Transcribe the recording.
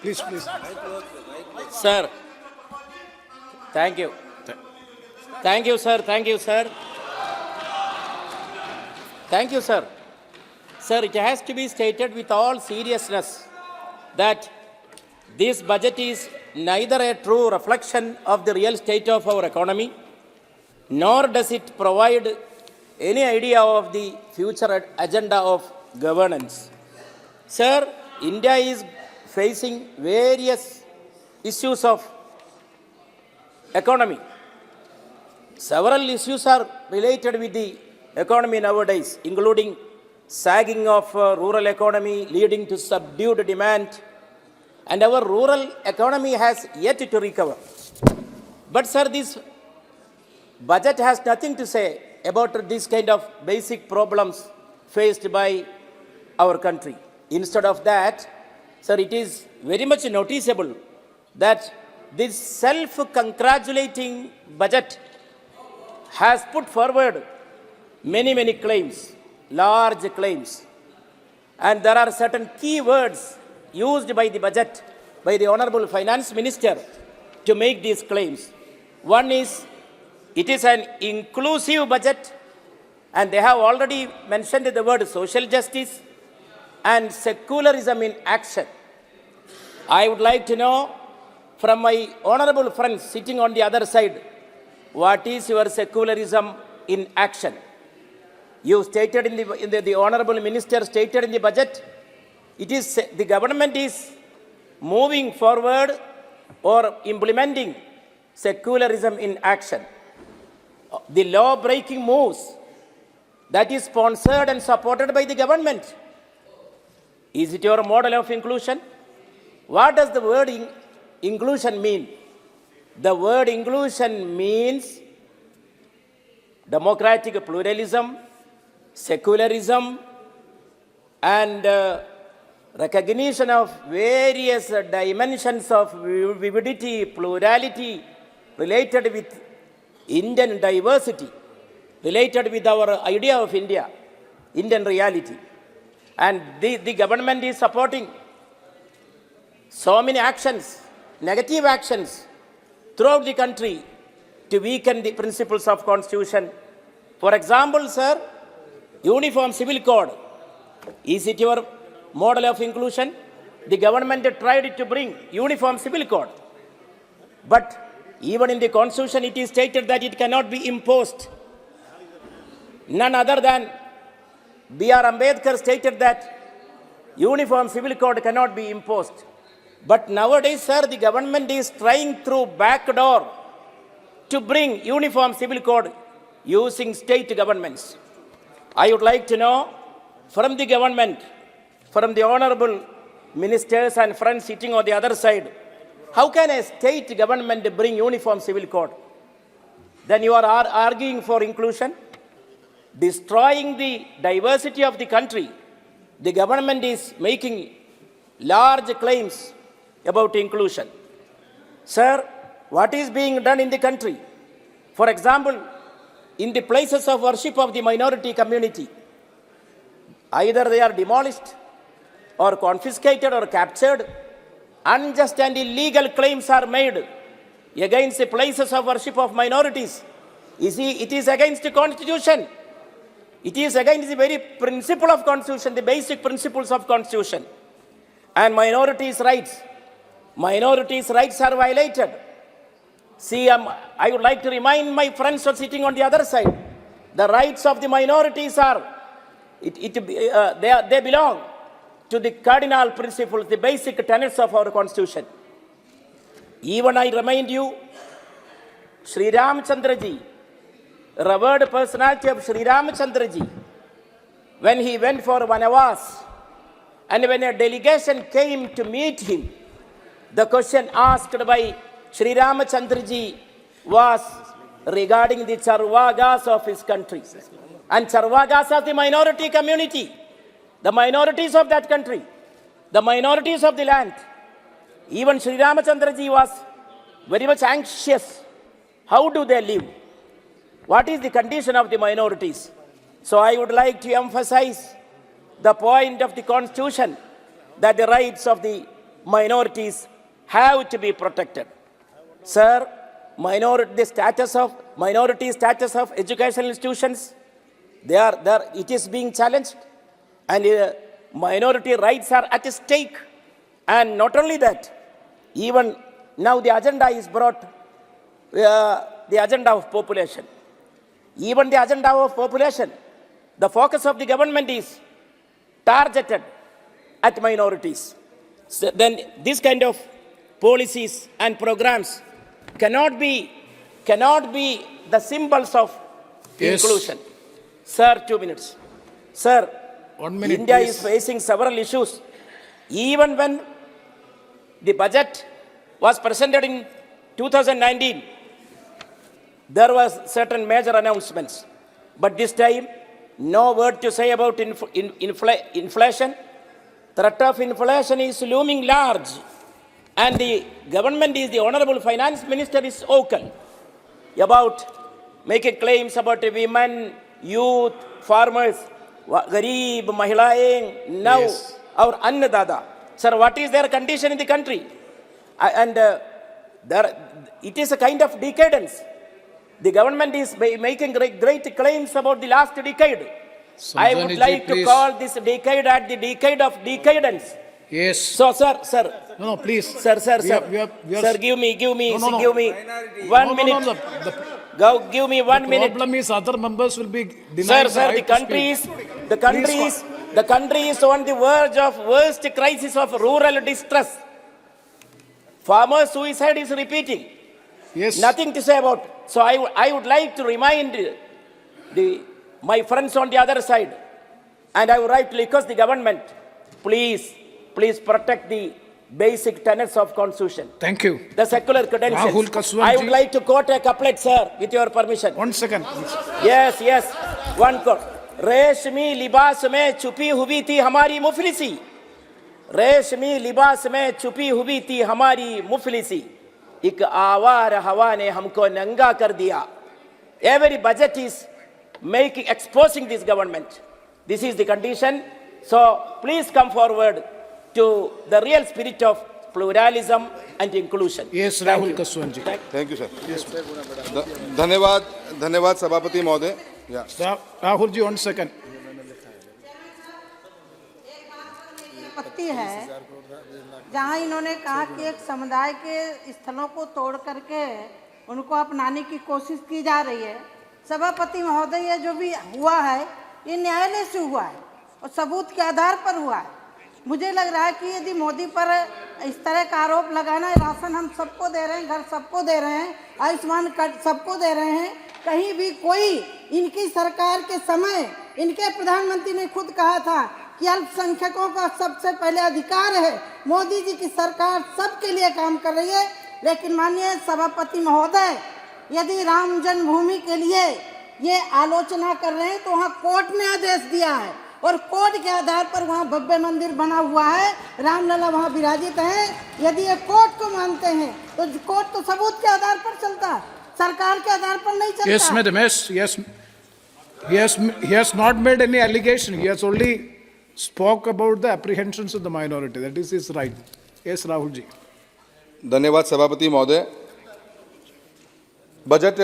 Please, please. Sir, thank you. Thank you, sir. Thank you, sir. Thank you, sir. Sir, it has to be stated with all seriousness that this budget is neither a true reflection of the real state of our economy, nor does it provide any idea of the future agenda of governance. Sir, India is facing various issues of economy. Several issues are related with the economy nowadays, including sagging of rural economy leading to subdued demand, and our rural economy has yet to recover. But sir, this budget has nothing to say about this kind of basic problems faced by our country. Instead of that, sir, it is very much noticeable that this self-congratulating budget has put forward many claims, large claims. And there are certain key words used by the budget, by the Honorable Finance Minister to make these claims. One is, it is an inclusive budget, and they have already mentioned the word social justice and secularism in action. I would like to know from my honorable friends sitting on the other side, what is your secularism in action? You stated the honorable minister stated in the budget, it is the government is moving forward or implementing secularism in action. The law-breaking moves that is sponsored and supported by the government. Is it your model of inclusion? What does the word inclusion mean? The word inclusion means democratic pluralism, secularism, and recognition of various dimensions of vividity, plurality related with Indian diversity, related with our idea of India, Indian reality. And the government is supporting so many actions, negative actions throughout the country to weaken the principles of Constitution. For example, sir, Uniform Civil Code. Is it your model of inclusion? The government tried to bring Uniform Civil Code. But even in the Constitution, it is stated that it cannot be imposed. None other than B.R. Ambedkar stated that Uniform Civil Code cannot be imposed. But nowadays, sir, the government is trying through back door to bring Uniform Civil Code using state governments. I would like to know from the government, from the honorable ministers and friends sitting on the other side, how can a state government bring Uniform Civil Code? Then you are arguing for inclusion, destroying the diversity of the country. The government is making large claims about inclusion. Sir, what is being done in the country? For example, in the places of worship of the minority community, either they are demolished or confiscated or captured. Unjust and illegal claims are made against the places of worship of minorities. You see, it is against the Constitution. It is against the very principle of Constitution, the basic principles of Constitution. And minorities' rights are violated. See, I would like to remind my friends who are sitting on the other side, the rights of the minorities are, they belong to the cardinal principles, the basic tenets of our Constitution. Even I remind you, Sri Ramchandra ji, revered personality of Sri Ramchandra ji, when he went for Vanavas, and when a delegation came to meet him, the question asked by Sri Ramchandra ji was regarding the Charvagas of his country. And Charvagas are the minority community, the minorities of that country, the minorities of the land. Even Sri Ramchandra ji was very much anxious. How do they live? What is the condition of the minorities? So I would like to emphasize the point of the Constitution, that the rights of the minorities have to be protected. Sir, minority status of educational institutions, it is being challenged, and minority rights are at stake. And not only that, even now the agenda is brought, the agenda of population. Even the agenda of population, the focus of the government is targeted at minorities. So then this kind of policies and programs cannot be the symbols of inclusion. Sir, 2 minutes. Sir, 1 minute, India please. is facing several issues. Even when the budget was presented in 2019, there was certain major announcements. But this time, no word to say about inflation. Threat of inflation is looming large. And the government is, the Honorable Finance Minister is vocal about making claims about women, youth, farmers, Garib, Mahilayen, now our Annadada. Sir, what is their condition in the country? It is a kind of decadence. The government is making great claims about the last decade. I would like to call this decade at the decade of decadence. Yes. So, sir. No, please. Sir. We are, Sir, give me No, 1 minute. Give me 1 minute. The problem is other members will be denied. Sir, the country is on the verge of worst crisis of rural distress. Farmers' suicide is repeating. Yes. Nothing to say about. So I would like to remind my friends on the other side, and I would like to request the government, please protect the basic tenets of Constitution. Thank you. The secular credentials. Rahul Kaswanji. I would like to quote a couplet, sir, with your permission. 1 second. Yes. One quote. रेशमी लिबास में छुपी हुई थी हमारी मुफलिसी, रेशमी लिबास में छुपी हुई थी हमारी मुफलिसी, एक आवार हवा ने हमको नंगा कर दिया. Every budget is exposing this government. This is the condition. So please come forward to the real spirit of pluralism and inclusion. Yes, Rahul Kaswanji. Thank you, sir. Yes. धन्यवाद सभापति महोदय. Rahul ji, 1 second. आपत्ति है जहां इन्होंने कहा कि एक समुदाय के स्थलों को तोड़ करके उनको अपनाने की कोशिश की जा रही है. सभापति महोदय, ये जो भी हुआ है ये न्यायालय से हुआ है और सबूत के आधार पर हुआ है. मुझे लग रहा है कि यदि मोदी पर इस तरह का आरोप लगाना, राशन हम सबको दे रहे हैं, घर सबको दे रहे हैं, आयुष्मान कार्ड सबको दे रहे हैं, कहीं भी कोई इनकी सरकार के समय इनके प्रधानमंत्री ने खुद कहा था कि अल्पसंख्यकों का सबसे पहले अधिकार है. मोदी जी की सरकार सबके लिए काम कर रही है. लेकिन माननीय सभापति महोदय, यदि राम जन्मभूमि के लिए ये आलोचना कर रहे हैं तो वहाँ कोर्ट ने आदेश दिया है और कोर्ट के आधार पर वहाँ भव्य मंदिर बना हुआ है, रामलला वहाँ विराजित है. यदि ये कोर्ट को मानते हैं तो कोर्ट तो सबूत के आधार पर चलता है, सरकार के आधार पर नहीं चलता. Yes, madam. Yes. He has not made any allegation. He has only spoke about the apprehensions of the minority. That is his right. Yes, Rahul ji. धन्यवाद सभापति महोदय. बजट